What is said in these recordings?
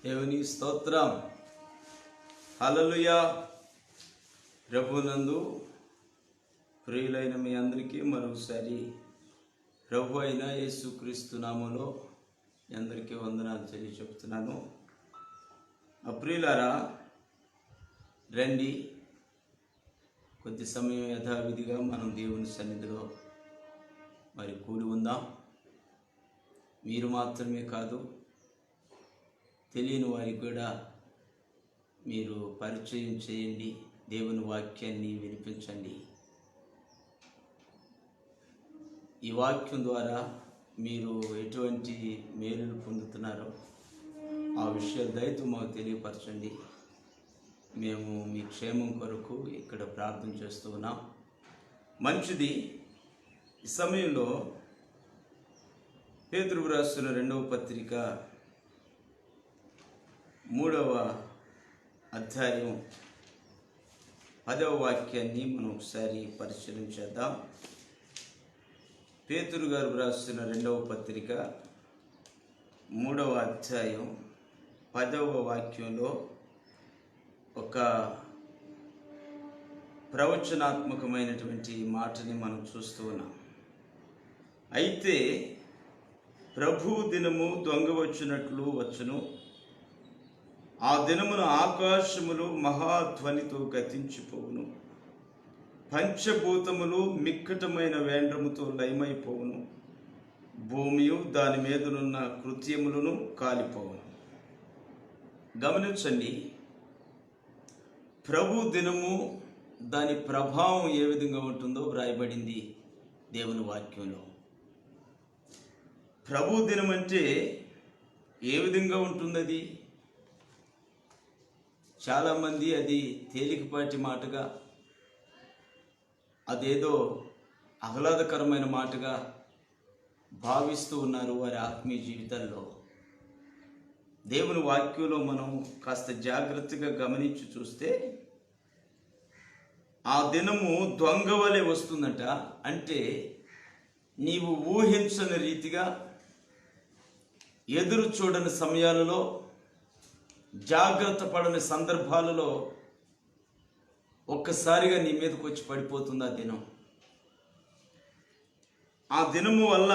దేవుని స్తోత్రం. హల్లెలూయా. ప్రభునందు ప్రియులైన మీ అందరికీ మరొకసారి ప్రభు అయిన యేసుక్రీస్తు నామములో మీ అందరికీ వందనాలు చెప్తున్నాను. ప్రియులారా, రండి, కొద్ది సమయం యథావిధిగా మనం దేవుని సన్నిధిలో కూడి ఉందాం. మీరు మాత్రమే కాదు, తెలియని వారికి కూడా మీరు పరిచయం చేయండి, దేవుని వాక్యాన్ని వినిపించండి. ఈ వాక్యం ద్వారా మీరు ఎటువంటి మేలులు పొందుతున్నారో ఆ విషయాలు దయతో మాకు తెలియపరచండి. మేము మీ క్షేమం కొరకు ఇక్కడ ప్రార్థన చేస్తూ ఉన్నాం. మంచిది. ఈ సమయంలో పేతురు రాసిన 2వ పత్రిక 3వ అధ్యాయం 10వ వాక్యాన్ని మనం ఒకసారి పరిశీలన చేద్దాం. పేతురు గారు రాసిన 2వ పత్రిక 3వ అధ్యాయం 10వ వాక్యంలో ఒక ప్రవచనాత్మకమైనటువంటి మాటని మనం చూస్తూ ఉన్నాం. అయితే ప్రభు దినము దొంగ వచ్చినట్లు వచ్చును, ఆ దినమున ఆకాశములు మహాధ్వనితో గతించిపోవును, పంచభూతములు మిక్కటమైన వేండ్రముతో లయమైపోవును, భూమియు దాని మీదనున్న కృత్యములను కాలిపోవును. గమనించండి, ప్రభు దినము దాని ప్రభావం ఏ విధంగా ఉంటుందో వ్రాయబడింది దేవుని వాక్యంలో. ప్రభు దినం అంటే ఏ విధంగా ఉంటుంది? అది చాలామంది అది తేలికపాటి మాటగా, అదేదో ఆహ్లాదకరమైన మాటగా భావిస్తూ ఉన్నారు వారి ఆత్మీయ జీవితాల్లో. దేవుని వాక్యంలో మనం కాస్త జాగ్రత్తగా గమనించి చూస్తే ఆ దినము దొంగ వలె వస్తుందట. అంటే నీవు ఊహించని రీతిగా, ఎదురు చూడని సమయాలలో, జాగ్రత్త పడని సందర్భాలలో ఒక్కసారిగా నీ మీదకి వచ్చి పడిపోతుంది ఆ దినం. ఆ దినము వల్ల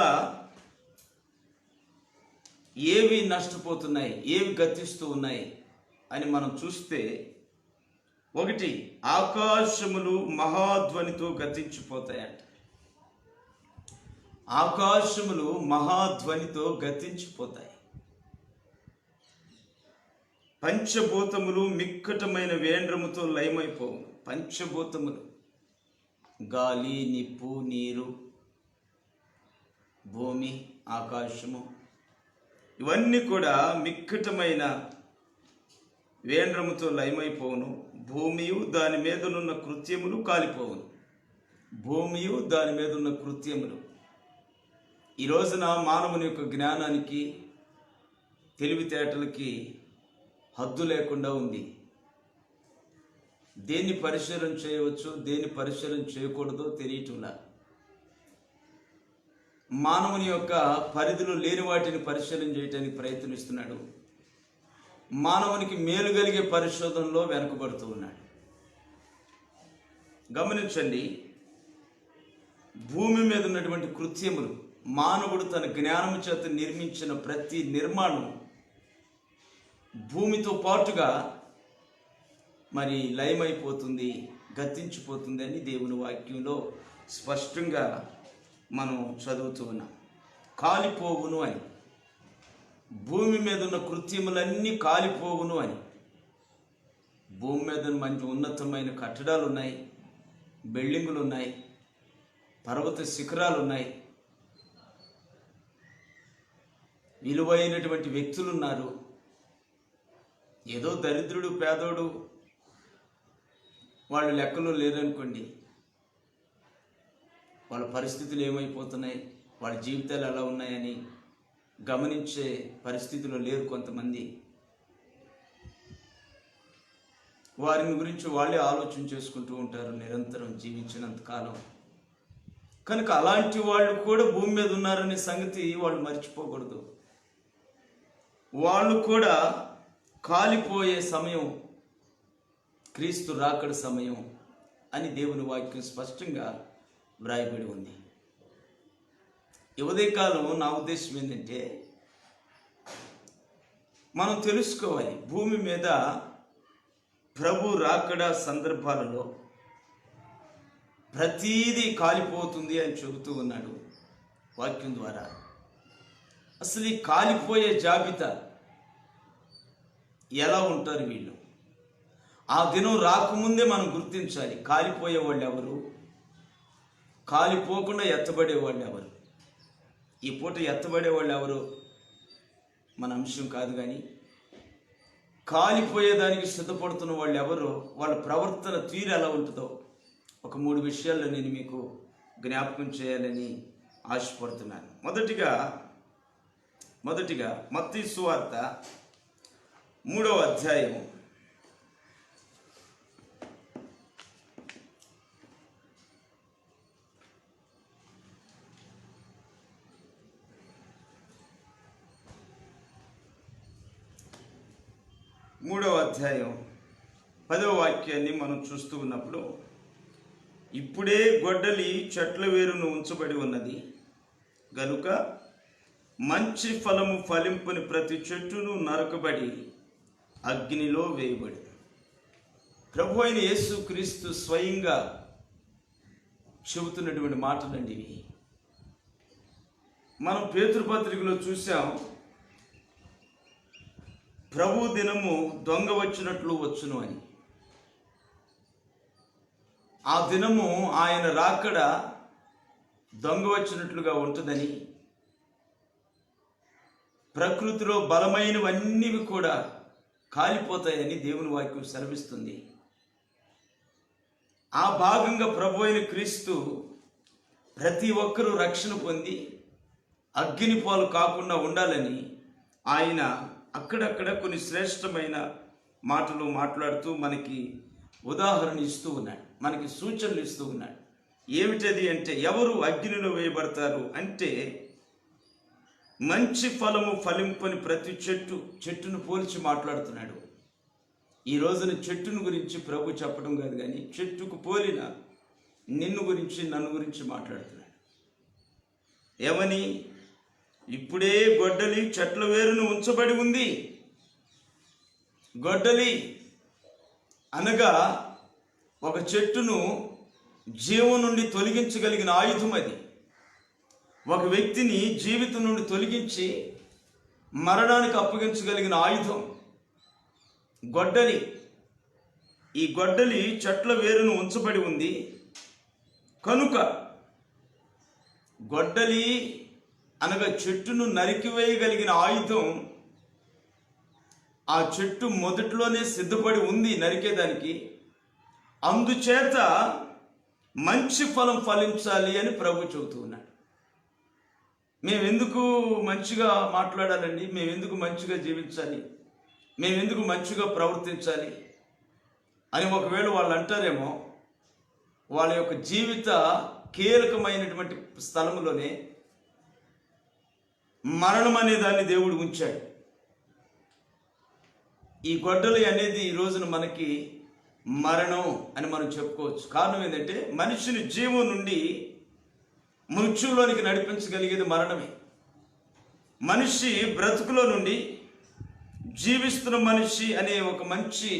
ఏవి నష్టపోతున్నాయి, ఏవి గతిస్తూ ఉన్నాయి అని మనం చూస్తే, ఒకటి, ఆకాశములు మహాధ్వనితో గతించిపోతాయంట. ఆకాశములు మహాధ్వనితో గతించిపోతాయి. పంచభూతములు మిక్కటమైన వేండ్రముతో లయమైపోవు. పంచభూతములు గాలి, నిప్పు, నీరు, భూమి, ఆకాశము, ఇవన్నీ కూడా మిక్కటమైన వేండ్రముతో లయమైపోవును, భూమియు దాని మీదనున్న కృత్యములు కాలిపోవును. భూమియు దాని మీద ఉన్న కృత్యములు. ఈ రోజున మానవుని యొక్క జ్ఞానానికి, తెలివితేటలకి హద్దు లేకుండా ఉంది. దేన్ని పరిశీలన చేయవచ్చు, దేన్ని పరిశీలన చేయకూడదో తెలియటంలా. మానవుని యొక్క పరిధిలో లేని వాటిని పరిశీలన చేయడానికి ప్రయత్నిస్తున్నాడు. మానవునికి మేలు కలిగే పరిశోధనలో వెనుకబడుతూ ఉన్నాడు. గమనించండి, భూమి మీద ఉన్నటువంటి కృత్యములు, మానవుడు తన జ్ఞానము చేత నిర్మించిన ప్రతి నిర్మాణం భూమితో పాటుగా లయమైపోతుంది, గతించిపోతుంది అని దేవుని వాక్యంలో స్పష్టంగా మనం చదువుతూ ఉన్నాం. కాలిపోవును అని, భూమి మీద ఉన్న కృత్యములన్నీ కాలిపోవును అని. భూమి మీద మంచి ఉన్నతమైన కట్టడాలు ఉన్నాయి, బిల్డింగులు ఉన్నాయి, పర్వత శిఖరాలు ఉన్నాయి, విలువైనటువంటి వ్యక్తులు ఉన్నారు. ఏదో దరిద్రుడు, పేదోడు వాళ్ళు లెక్కలో లేరనుకోండి, వాళ్ళ పరిస్థితులు ఏమైపోతున్నాయి, వాళ్ళ జీవితాలు ఎలా ఉన్నాయని గమనించే పరిస్థితిలో లేరు కొంతమంది. వారిని గురించి వాళ్ళే ఆలోచన చేసుకుంటూ ఉంటారు నిరంతరం జీవించినంత కాలం. కనుక అలాంటి వాళ్ళు కూడా భూమి మీద ఉన్నారనే సంగతి వాళ్ళు మర్చిపోకూడదు. వాళ్ళు కూడా కాలిపోయే సమయం క్రీస్తు రాకడ సమయం అని దేవుని వాక్యం స్పష్టంగా వ్రాయబడి ఉంది. ఈ ఉదయకాలం నా ఉద్దేశం ఏంటంటే, మనం తెలుసుకోవాలి, భూమి మీద ప్రభు రాకడ సందర్భాలలో ప్రతీదీ కాలిపోతుంది అని చెబుతూ ఉన్నాడు వాక్యం ద్వారా. అసలు ఈ కాలిపోయే జాబితా ఎలా ఉంటారు వీళ్ళు? ఆ దినం రాకముందే మనం గుర్తించాలి, కాలిపోయే వాళ్ళు ఎవరు, కాలిపోకుండా ఎత్తబడే వాళ్ళు ఎవరు. ఈ పూట ఎత్తబడే వాళ్ళు ఎవరు మన అంశం కాదు, కానీ కాలిపోయేదానికి సిద్ధపడుతున్న వాళ్ళు ఎవరు, వాళ్ళ ప్రవర్తన తీరు ఎలా ఉంటుందో ఒక 3 విషయాల్లో నేను మీకు జ్ఞాపకం చేయాలని ఆశపడుతున్నాను. మొదటిగా మత్తయి సువార్త 3వ అధ్యాయం 10వ వాక్యాన్ని మనం చూస్తూ ఉన్నప్పుడు, ఇప్పుడే గొడ్డలి చెట్ల వేరును ఉంచబడి ఉన్నది గనుక మంచి ఫలము ఫలింపని ప్రతి చెట్టును నరకబడి అగ్నిలో వేయబడి. ప్రభు అయిన యేసు క్రీస్తు స్వయంగా చెబుతున్నటువంటి మాటలండి ఇవి. మనం పేతురుపత్రికలో చూసాం, ప్రభు దినము దొంగ వచ్చినట్లు వచ్చును అని. ఆ దినము ఆయన రాకడ దొంగ వచ్చినట్లుగా ఉంటుందని, ప్రకృతిలో బలమైనవన్నీ కూడా కాలిపోతాయని దేవుని వాక్యం సెలవిస్తుంది. ఆ భాగంగా ప్రభు అయిన క్రీస్తు ప్రతి ఒక్కరూ రక్షణ పొంది అగ్ని పాలు కాకుండా ఉండాలని ఆయన అక్కడక్కడ కొన్ని శ్రేష్టమైన మాటలు మాట్లాడుతూ మనకి ఉదాహరణ ఇస్తూ ఉన్నాడు, మనకి సూచనలు ఇస్తూ ఉన్నాడు. ఏమిటది అంటే, ఎవరు అగ్నిలో వేయబడతారు అంటే, మంచి ఫలము ఫలింపని ప్రతి చెట్టును పోల్చి మాట్లాడుతున్నాడు. ఈ రోజున చెట్టును గురించి ప్రభు చెప్పడం కాదు, కానీ చెట్టుకు పోలిన నిన్ను గురించి, నన్ను గురించి మాట్లాడుతున్నాడు. ఏమని? ఇప్పుడే గొడ్డలి చెట్ల వేరును ఉంచబడి ఉంది. గొడ్డలి అనగా ఒక చెట్టును జీవం నుండి తొలగించగలిగిన ఆయుధం. అది ఒక వ్యక్తిని జీవితం నుండి తొలగించి మరణానికి అప్పగించగలిగిన ఆయుధం గొడ్డలి. ఈ గొడ్డలి చెట్ల వేరును ఉంచబడి ఉంది కనుక, గొడ్డలి అనగా చెట్టును నరికివేయగలిగిన ఆయుధం ఆ చెట్టు మొదట్లోనే సిద్ధపడి ఉంది నరికేదానికి. అందుచేత మంచి ఫలం ఫలించాలి అని ప్రభు చెబుతూ ఉన్నాడు. మేమెందుకు మంచిగా మాట్లాడాలండి, మేమెందుకు మంచిగా జీవించాలి, మేమెందుకు మంచిగా ప్రవర్తించాలి అని ఒకవేళ వాళ్ళు అంటారేమో. వాళ్ళ యొక్క జీవిత కీలకమైనటువంటి స్థలంలోనే మరణం అనే దాన్ని దేవుడు ఉంచాడు. ఈ గొడ్డలి అనేది ఈ రోజున మనకి మరణం అని మనం చెప్పుకోవచ్చు. కారణం ఏంటంటే, మనిషిని జీవం నుండి మృత్యువులోనికి నడిపించగలిగేది మరణమే. మనిషి బ్రతుకులో నుండి, జీవిస్తున్న మనిషి అనే ఒక మంచి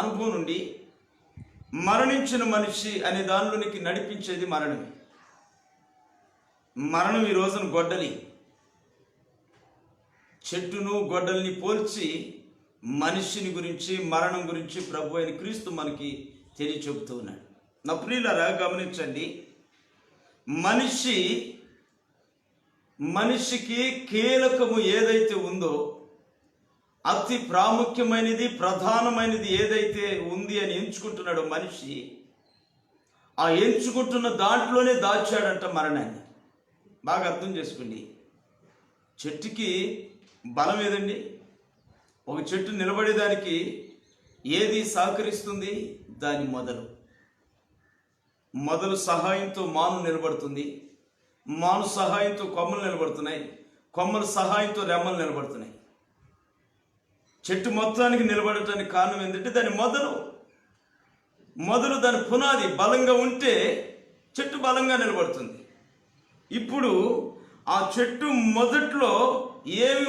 అనుభవం నుండి మరణించిన మనిషి అనే దానిలోనికి నడిపించేది మరణమే. మరణం ఈ రోజున గొడ్డలి. చెట్టును గొడ్డలిని పోల్చి మనిషిని గురించి, మరణం గురించి ప్రభు అయిన క్రీస్తు మనకి తెలియచెబుతూ ఉన్నాడు. నా ప్రియులారా గమనించండి, మనిషికి కీలకము ఏదైతే ఉందో, అతి ప్రాముఖ్యమైనది, ప్రధానమైనది ఏదైతే ఉంది అని ఎంచుకుంటున్నాడో మనిషి, ఆ ఎంచుకుంటున్న దాంట్లోనే దాచాడంట మరణాన్ని. బాగా అర్థం చేసుకోండి. చెట్టుకి బలం ఏదండి? ఒక చెట్టు నిలబడేదానికి ఏది సహకరిస్తుంది? దాని మొదలు సహాయంతో మాను నిలబడుతుంది, మాను సహాయంతో కొమ్మలు నిలబడుతున్నాయి, కొమ్మల సహాయంతో రెమ్మలు నిలబడుతున్నాయి. చెట్టు మొత్తానికి నిలబడటానికి కారణం ఏంటంటే దాని మొదలు దాని పునాది బలంగా ఉంటే చెట్టు బలంగా నిలబడుతుంది. ఇప్పుడు ఆ చెట్టు మొదట్లో ఏమి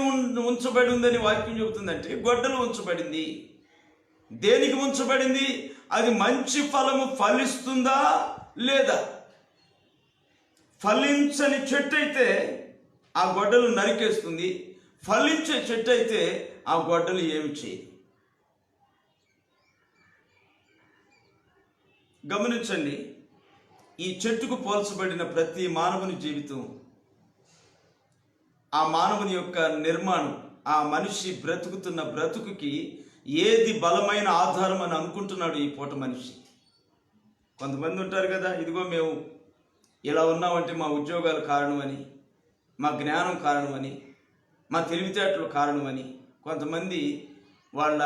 ఉంచబడి ఉందని వాక్యం చెబుతుందంటే గొడ్డలు ఉంచబడింది. దేనికి ఉంచబడింది? అది మంచి ఫలము ఫలిస్తుందా లేదా? ఫలించని చెట్టు అయితే ఆ గొడ్డలు నరికేస్తుంది. ఫలించే చెట్టు అయితే ఆ గొడ్డలు ఏమి చేయదు. గమనించండి, ఈ చెట్టుకు పోల్చబడిన ప్రతి మానవుని జీవితం, ఆ మానవుని యొక్క నిర్మాణం, ఆ మనిషి బ్రతుకుతున్న బ్రతుకుకి ఏది బలమైన ఆధారం అని అనుకుంటున్నాడు ఈ పూట మనిషి. కొంతమంది ఉంటారు కదా, ఇదిగో మేము ఇలా ఉన్నామంటే మా ఉద్యోగాలు కారణమని, మా జ్ఞానం కారణమని, మా తెలివితేటలు కారణమని. కొంతమంది వాళ్ళ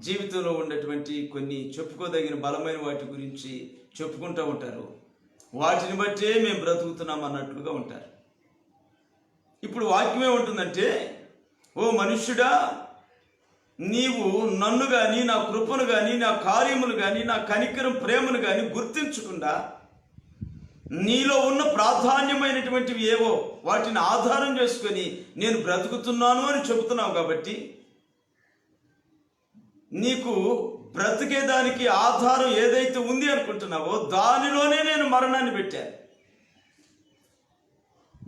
జీవితంలో ఉన్నటువంటి కొన్ని చెప్పుకోదగిన బలమైన వాటి గురించి చెప్పుకుంటూ ఉంటారు. వాటిని బట్టే మేము బ్రతుకుతున్నాం అన్నట్లుగా ఉంటారు. ఇప్పుడు వాక్యం ఏముంటుందంటే, ఓ మనుష్యుడా, నీవు నన్ను కానీ, నా కృపను కానీ, నా కార్యములు కానీ, నా కనికరం ప్రేమను కానీ గుర్తించకుండా నీలో ఉన్న ప్రాధాన్యమైనటువంటివి ఏవో వాటిని ఆధారం చేసుకొని నేను బ్రతుకుతున్నాను అని చెబుతున్నావు. కాబట్టి నీకు బ్రతికేదానికి ఆధారం ఏదైతే ఉంది అనుకుంటున్నావో దానిలోనే నేను మరణాన్ని పెట్టాను.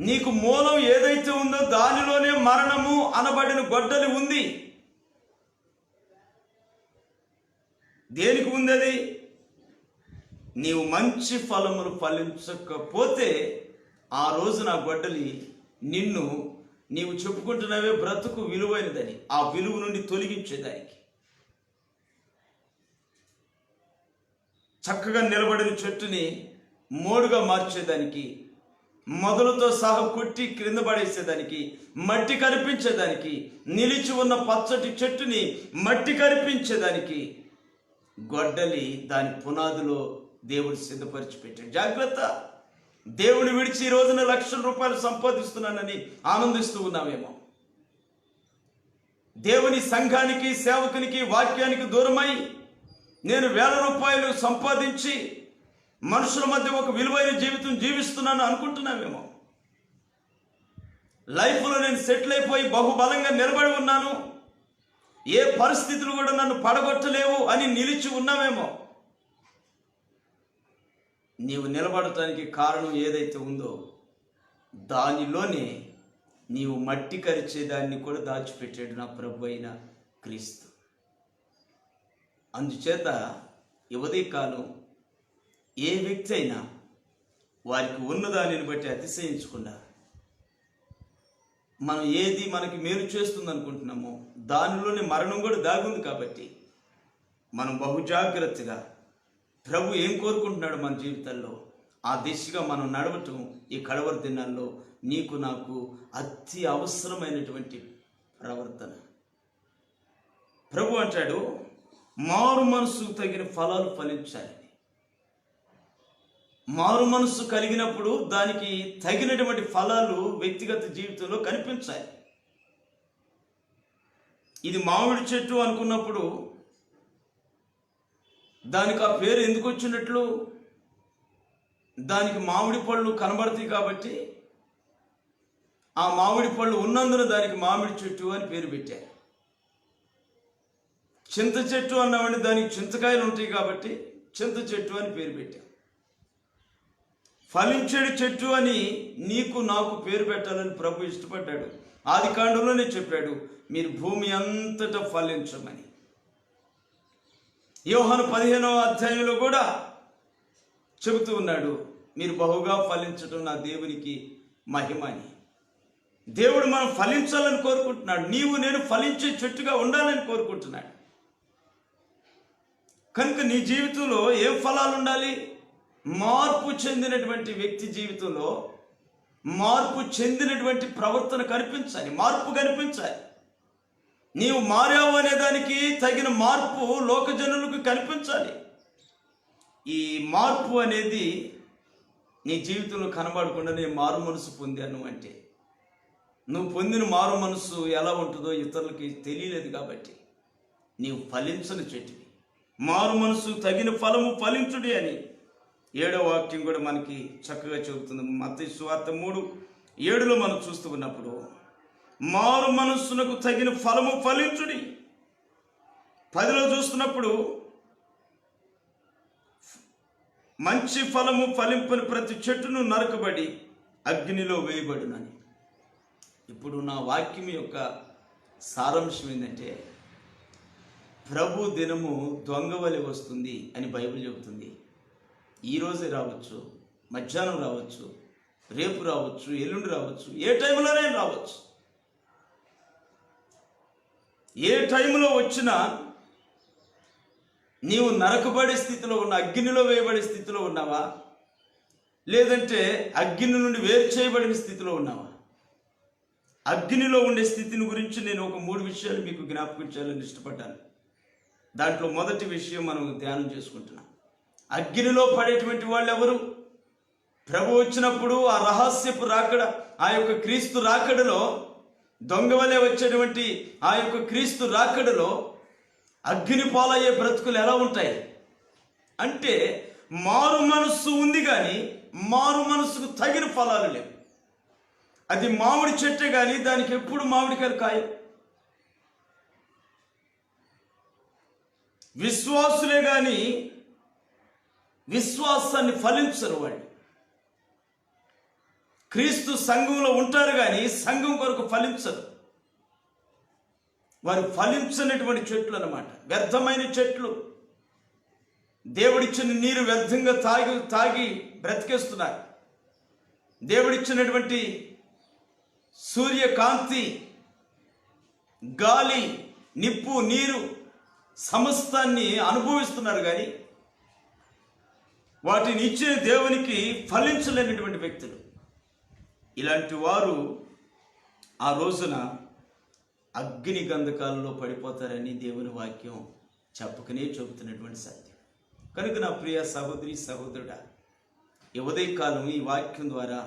నీకు మూలం ఏదైతే ఉందో దానిలోనే మరణము అనబడిన గొడ్డలి ఉంది. దేనికి ఉంది అది? నీవు మంచి ఫలములు ఫలించకపోతే ఆ రోజు నా గొడ్డలి నీవు చెప్పుకుంటున్నావే బ్రతుకు విలువైనదని, ఆ విలువ నుండి తొలగించేదానికి, చక్కగా నిలబడిన చెట్టుని మోడుగా మార్చేదానికి, మొదలుతో సహా కొట్టి క్రింద పడేసేదానికి, మట్టి కరిపించేదానికి, నిలిచి ఉన్న పచ్చటి చెట్టుని మట్టి కరిపించేదానికి గొడ్డలి దాని పునాదిలో దేవుడు సిద్ధపరిచి పెట్టాడు. జాగ్రత్త, దేవుని విడిచి ఈ రోజున ₹1,00,000 సంపాదిస్తున్నానని ఆనందిస్తూ ఉన్నావేమో. దేవుని సంఘానికి, సేవకునికి, వాక్యానికి దూరమై నేను ₹1,000 సంపాదించి మనుషుల మధ్య ఒక విలువైన జీవితం జీవిస్తున్నాను అనుకుంటున్నావేమో. లైఫ్లో నేను సెటిల్ అయిపోయి బహుబలంగా నిలబడి ఉన్నాను, ఏ పరిస్థితులు కూడా నన్ను పడగొట్టలేవు అని నిలిచి ఉన్నావేమో. నీవు నిలబడటానికి కారణం ఏదైతే ఉందో దానిలోనే నీవు మట్టి కరిచేదాన్ని కూడా దాచిపెట్టాడు నా ప్రభు అయిన క్రీస్తు. అందుచేత ఉదయకాలం ఏ వ్యక్తి అయినా వారికి ఉన్నదానిని బట్టి అతిశయించకుండా మనం ఏది మనకి మేలు చేస్తుంది అనుకుంటున్నామో దానిలోనే మరణం కూడా దాగుంది. కాబట్టి మనం బహుజాగ్రత్తగా ప్రభు ఏం కోరుకుంటున్నాడు మన జీవితాల్లో ఆ దిశగా మనం నడవటం ఈ కడవరి దినాల్లో నీకు నాకు అతి అవసరమైనటువంటి ప్రవర్తన. ప్రభు అంటాడు, మారు మనసుకు తగిన ఫలాలు ఫలించాలి. మారు మనసు కలిగినప్పుడు దానికి తగినటువంటి ఫలాలు వ్యక్తిగత జీవితంలో కనిపించాలి. ఇది మామిడి చెట్టు అనుకున్నప్పుడు దానికి ఆ పేరు ఎందుకు వచ్చినట్లు? దానికి మామిడి పళ్ళు కనబడతాయి కాబట్టి ఆ మామిడి పళ్ళు ఉన్నందున దానికి మామిడి చెట్టు అని పేరు పెట్టారు. చింత చెట్టు అన్నామంటే దానికి చింతకాయలు ఉంటాయి కాబట్టి చింత చెట్టు అని పేరు పెట్టారు. ఫలించేడు చెట్టు అని నీకు నాకు పేరు పెట్టాలని ప్రభు ఇష్టపడ్డాడు. ఆదికాండంలోనే చెప్పాడు, మీరు భూమి అంతటా ఫలించమని. యోహాను 15వ అధ్యాయంలో కూడా చెబుతూ ఉన్నాడు, మీరు బహుగా ఫలించడం నా దేవునికి మహిమ అని. దేవుడు మనం ఫలించాలని కోరుకుంటున్నాడు. నీవు నేను ఫలించే చెట్టుగా ఉండాలని కోరుకుంటున్నాడు. కనుక నీ జీవితంలో ఏం ఫలాలు ఉండాలి? మార్పు చెందినటువంటి వ్యక్తి జీవితంలో మార్పు చెందినటువంటి ప్రవర్తన కనిపించాలి, మార్పు కనిపించాలి. నీవు మారావు అనే దానికి తగిన మార్పు లోకజనులకు కనిపించాలి. ఈ మార్పు అనేది నీ జీవితంలో కనబడకుండా నేను మారు మనసు పొందాను అంటే నువ్వు పొందిన మారు మనసు ఎలా ఉంటుందో ఇతరులకి తెలియలేదు కాబట్టి నీవు ఫలించని చెట్టువి. మారు మనసు తగిన ఫలము ఫలించుడి అని 7వ వాక్యం కూడా మనకి చక్కగా చెబుతుంది. మత్తయి సువార్త 3:7 మనం చూస్తూ ఉన్నప్పుడు మారు మనస్సునకు తగిన ఫలము ఫలించుడి. 10లో చూస్తున్నప్పుడు మంచి ఫలము ఫలింపని ప్రతి చెట్టును నరకబడి అగ్నిలో వేయబడునని. ఇప్పుడు నా వాక్యం యొక్క సారాంశం ఏంటంటే, ప్రభు దినము దొంగ వలె వస్తుంది అని బైబిల్ చెబుతుంది. ఈరోజే రావచ్చు, మధ్యాహ్నం రావచ్చు, రేపు రావచ్చు, ఎల్లుండి రావచ్చు, ఏ టైంలోనే రావచ్చు. ఏ టైంలో వచ్చినా నీవు నరకబడే స్థితిలో ఉన్న, అగ్నిలో వేయబడే స్థితిలో ఉన్నావా, లేదంటే అగ్ని నుండి వేరు చేయబడిన స్థితిలో ఉన్నావా? అగ్నిలో ఉండే స్థితిని గురించి నేను ఒక 3 విషయాలు మీకు జ్ఞాపకం చేయాలని ఇష్టపడ్డాను. దాంట్లో మొదటి విషయం మనం ధ్యానం చేసుకుంటున్నాం. అగ్నిలో పడేటువంటి వాళ్ళు ఎవరు? ప్రభు వచ్చినప్పుడు ఆ రహస్యపు రాకడ, ఆ యొక్క క్రీస్తు రాకడలో, దొంగ వలె వచ్చేటువంటి ఆ యొక్క క్రీస్తు రాకడలో అగ్ని పాలయ్యే బ్రతుకులు ఎలా ఉంటాయి అంటే, మారు మనస్సు ఉంది కానీ మారు మనస్సుకు తగిన ఫలాలు లేవు. అది మామిడి చెట్టే కానీ దానికి ఎప్పుడు మామిడికాయలు కాయవు. విశ్వాసులే కానీ విశ్వాసాన్ని ఫలించరు వాళ్ళు. క్రీస్తు సంఘంలో ఉంటారు కానీ సంఘం కొరకు ఫలించరు. వారు ఫలించనటువంటి చెట్లు అన్నమాట, వ్యర్థమైన చెట్లు. దేవుడిచ్చిన నీరు వ్యర్థంగా తాగి బ్రతికేస్తున్నారు. దేవుడిచ్చినటువంటి సూర్యకాంతి, గాలి, నిప్పు, నీరు సమస్తాన్ని అనుభవిస్తున్నారు కానీ వాటిని ఇచ్చే దేవునికి ఫలించలేనటువంటి వ్యక్తులు. ఇలాంటి వారు ఆ రోజున అగ్ని గంధకాలలో పడిపోతారని దేవుని వాక్యం చెప్పకనే చెబుతున్నటువంటి సత్యం. కనుక నా ప్రియ సహోదరి సహోదరుడా, ఈ ఉదయకాలం ఈ వాక్యం ద్వారా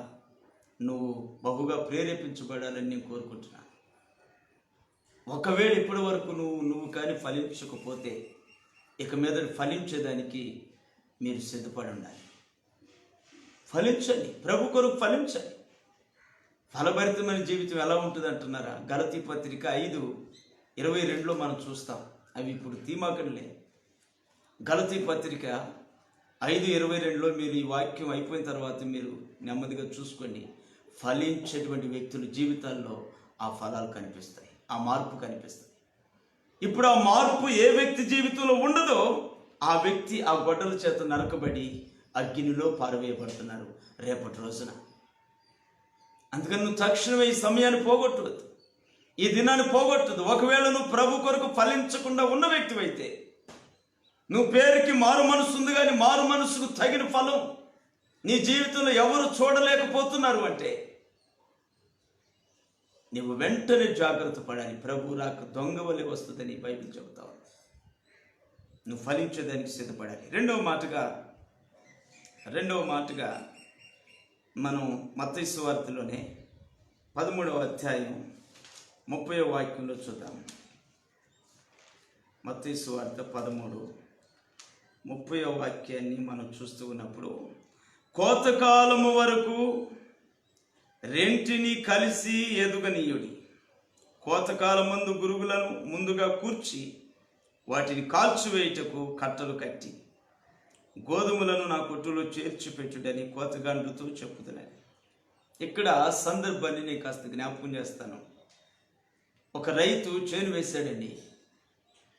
నువ్వు బహుగా ప్రేరేపించబడాలని నేను కోరుకుంటున్నాను. ఒకవేళ ఇప్పటి వరకు నువ్వు కానీ ఫలించకపోతే ఇక మీద ఫలించేదానికి మీరు సిద్ధపడి ఉండాలి. ఫలించండి, ప్రభు కొరకు ఫలించండి. ఫలభరితమైన జీవితం ఎలా ఉంటుంది అంటున్నారా? గలతీ పత్రిక 5:22 మనం చూస్తాం. అవి ఇప్పుడు తీమాకడలే. గలతీ పత్రిక 5:22 మీరు ఈ వాక్యం అయిపోయిన తర్వాత మీరు నెమ్మదిగా చూసుకోండి. ఫలించేటువంటి వ్యక్తుల జీవితాల్లో ఆ ఫలాలు కనిపిస్తాయి, ఆ మార్పు కనిపిస్తుంది. ఇప్పుడు ఆ మార్పు ఏ వ్యక్తి జీవితంలో ఉండదో ఆ వ్యక్తి ఆ గొడ్డల చేత నరకబడి అగ్నిలో పారవేయబడుతున్నారు రేపటి రోజున. అందుకని నువ్వు తక్షణమే ఈ సమయాన్ని పోగొట్టవద్దు, ఈ దినాన్ని పోగొట్టదు. ఒకవేళ నువ్వు ప్రభు కొరకు ఫలించకుండా ఉన్న వ్యక్తివైతే, నువ్వు పేరుకి మారు మనసు ఉంది కానీ మారు మనసుకు తగిన ఫలం నీ జీవితంలో ఎవరు చూడలేకపోతున్నారు అంటే, నువ్వు వెంటనే జాగ్రత్త పడాలి. ప్రభు రాక దొంగ వలె వస్తుందని బైబిల్ చెబుతావు. నువ్వు ఫలించేదానికి సిద్ధపడాలి. రెండవ మాటగా మనం మత్తయి సువార్తలోనే 13వ అధ్యాయం 30వ వాక్యంలో చూద్దాం. మత్తయి సువార్త 13:30వ వాక్యాన్ని మనం చూస్తూ ఉన్నప్పుడు, కోతకాలము వరకు రెంటిని కలిసి ఎదుగనీయుడి. కోతకాలమందు గురుగులను ముందుగా కూర్చి వాటిని కాల్చివేయుటకు కట్టలు కట్టి గోధుమలను నా కొట్టులో చేర్చి పెట్టుడని కోతగాండ్రుతో చెప్పుతున్నాను. ఇక్కడ సందర్భాన్ని నేను కాస్త జ్ఞాపకం చేస్తాను. ఒక రైతు చేను వేశాడండి,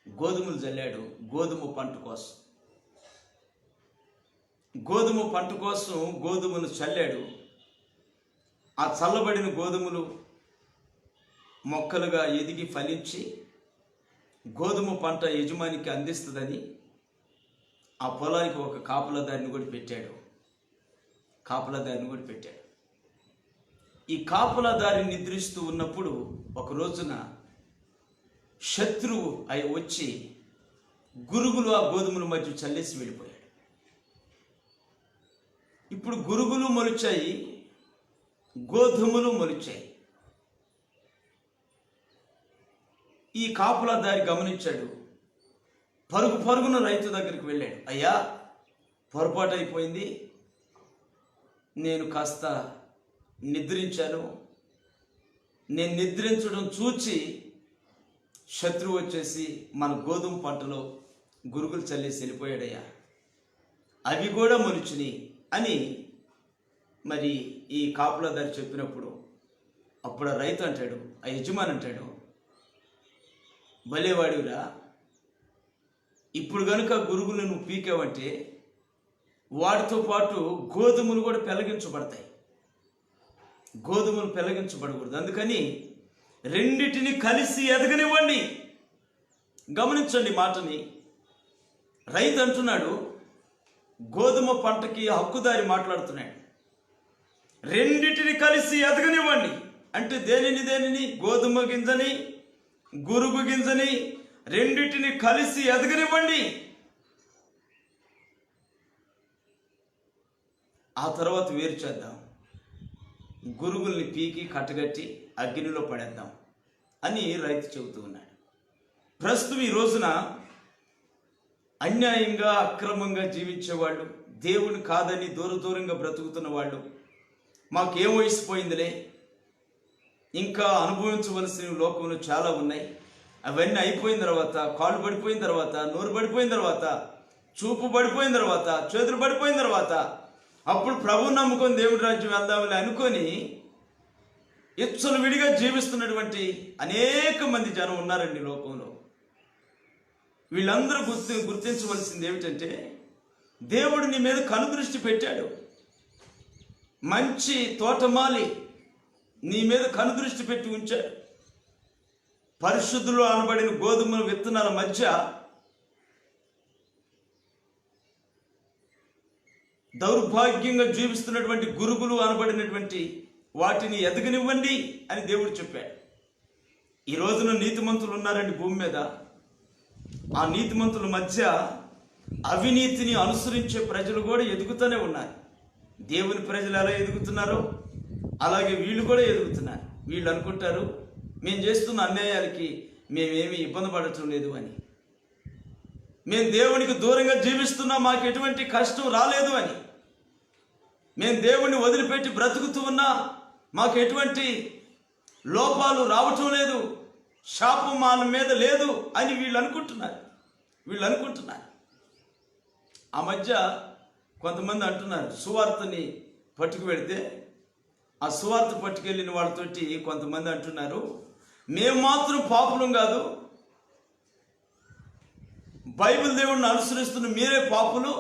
గోధుమలు జల్లాడు గోధుమ పంట కోసం. గోధుమలు చల్లాడు. ఆ చల్లబడిన గోధుమలు మొక్కలుగా ఎదిగి ఫలించి గోధుమ పంట యజమానికి అందిస్తుందని ఆ పొలానికి ఒక కాపలాదారిని కూడా పెట్టాడు. ఈ కాపలాదారి నిద్రిస్తూ ఉన్నప్పుడు ఒక రోజున శత్రువు వచ్చి గురుగులు ఆ గోధుమల మధ్య చల్లేసి వెళ్ళిపోయాడు. ఇప్పుడు గురుగులు మొలిచాయి, గోధుమలు మొలిచాయి. ఈ కాపులదారి గమనించాడు. పరుగు పరుగున రైతు దగ్గరికి వెళ్ళాడు. అయ్యా, పొరపాటు అయిపోయింది, నేను కాస్త నిద్రించాను. నేను నిద్రించడం చూచి శత్రువు వచ్చేసి మన గోధుమ పంటలో గురుగులు చల్లేసి వెళ్ళిపోయాడయ్యా, అవి కూడా మొలిచిని అని మరి ఈ కాపులదారి చెప్పినప్పుడు అప్పుడు ఆ రైతు అంటాడు, ఆ యజమాని అంటాడు, భలేవాడివిరా, ఇప్పుడు కనుక గురుగులు నువ్వు పీకావంటే వాటితో పాటు గోధుమలు కూడా పెళ్లగించబడతాయి. గోధుమలు పెళ్లగించబడకూడదు, అందుకని రెండిటిని కలిసి ఎదగనివ్వండి. గమనించండి మాటని. రైతు అంటున్నాడు, గోధుమ పంటకి హక్కుదారి మాట్లాడుతున్నాడు. రెండిటిని కలిసి ఎదగనివ్వండి అంటే దేనిని గోధుమ గింజని గురుగు గింజని రెండిటిని కలిసి ఎదగనివ్వండి. ఆ తర్వాత వేరు చేద్దాం, గురుగుల్ని పీకి కట్టగట్టి అగ్నిలో పడేద్దాం అని రైతు చెబుతూ ఉన్నాడు. ప్రస్తుతం ఈ రోజున అన్యాయంగా అక్రమంగా జీవించేవాళ్ళు, దేవుని కాదని దూరంగా బ్రతుకుతున్న వాళ్ళు, మాకేం వయసిపోయిందిలే, ఇంకా అనుభవించవలసిన లోకంలో చాలా ఉన్నాయి, అవన్నీ అయిపోయిన తర్వాత, కాళ్ళు పడిపోయిన తర్వాత, నోరు పడిపోయిన తర్వాత, చూపు పడిపోయిన తర్వాత, చేతులు పడిపోయిన తర్వాత అప్పుడు ప్రభువు నమ్ముకొని దేవుడి రాజ్యం వెళ్దామని అనుకొని ఇచ్చలు విడిగా జీవిస్తున్నటువంటి అనేక మంది జనం ఉన్నారండి లోకంలో. వీళ్ళందరూ గుర్తించవలసింది ఏమిటంటే, దేవుడు నీ మీద కనుదృష్టి పెట్టాడు. మంచి తోటమాలి నీ మీద కనుదృష్టి పెట్టి ఉంచాడు. పరిశుద్ధులు అనబడిన గోధుమ విత్తనాల మధ్య దౌర్భాగ్యంగా జీవిస్తున్నటువంటి గురుగులు అనబడినటువంటి వాటిని ఎదగనివ్వండి అని దేవుడు చెప్పాడు. ఈ రోజున నీతిమంతులు ఉన్నారండి భూమి మీద. ఆ నీతిమంతుల మధ్య అవినీతిని అనుసరించే ప్రజలు కూడా ఎదుగుతూనే ఉన్నారు. దేవుని ప్రజలు ఎలా ఎదుగుతున్నారో అలాగే వీళ్ళు కూడా ఎదుగుతున్నారు. వీళ్ళు అనుకుంటారు మేము చేస్తున్న అన్యాయాలకి మేమేమి ఇబ్బంది పడటం లేదు అని, మేము దేవునికి దూరంగా జీవిస్తున్నా మాకు ఎటువంటి కష్టం రాలేదు అని, మేము దేవుణ్ణి వదిలిపెట్టి బ్రతుకుతూ ఉన్నా మాకు ఎటువంటి లోపాలు రావటం లేదు, శాపం మన మీద లేదు అని వీళ్ళు అనుకుంటున్నారు. ఆ మధ్య కొంతమంది అంటున్నారు, సువార్తని పట్టుకు వెళితే ఆ సువార్త పట్టుకెళ్ళిన వాళ్ళతోటి కొంతమంది అంటున్నారు, మేము మాత్రం పాపులం కాదు, బైబిల్ దేవుడిని అనుసరిస్తున్న మీరే పాపులు,